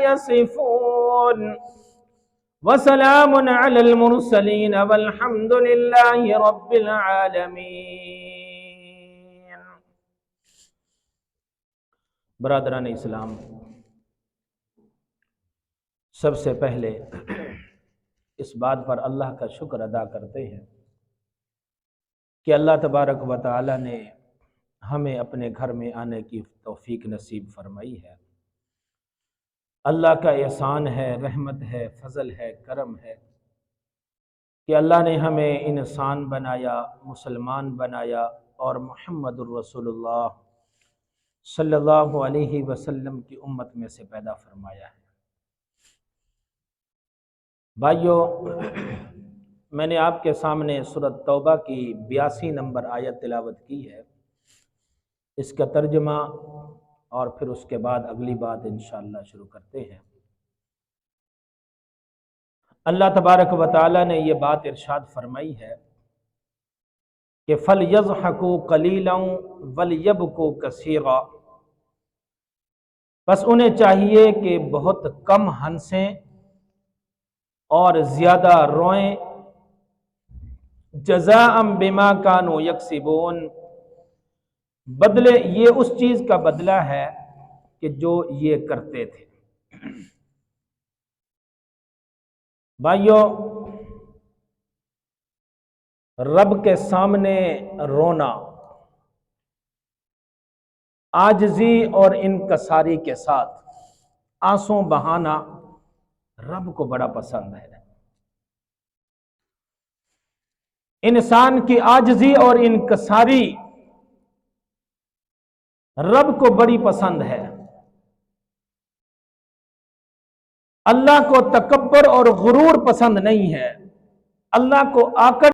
यसिफून वसलामुन अलल मुरसलीन वल्हम्दुलिल्लाहि रब्बिल आलमीन। बरादरान इस्लाम, सबसे पहले इस बात पर अल्लाह का शुक्र अदा करते हैं कि अल्लाह तबारक व तआला ने हमें अपने घर में आने की तौफीक नसीब फरमाई है। अल्लाह का एहसान है, रहमत है, फजल है, करम है कि अल्लाह ने हमें इंसान बनाया, मुसलमान बनाया और मुहम्मदुर रसूलुल्लाह सल्लल्लाहु अलैहि वसल्लम की उम्मत में से पैदा फरमाया है। भाइयों, मैंने आपके सामने सूरत तौबा की 82 नंबर आयत तिलावत की है। इसका तर्जुमा और फिर उसके बाद अगली बात इंशाअल्लाह शुरू करते हैं। अल्लाह तबारक व तआला ने ये बात इरशाद फरमाई है कि फल यज़हकू कलीलन वल यबकू कसीरा, बस उन्हें चाहिए कि बहुत कम हंसें और ज्यादा रोएं। जज़ाअम बिमा कानू यक्सिबून, बदले ये उस चीज का बदला है कि जो ये करते थे। भाइयों, रब के सामने रोना, आजिज़ी और इनकसारी के साथ आंसू बहाना रब को बड़ा पसंद है। इंसान की आजिज़ी और इनकसारी रब को बड़ी पसंद है। अल्लाह को तकब्बर और गुरूर पसंद नहीं है। अल्लाह को आकर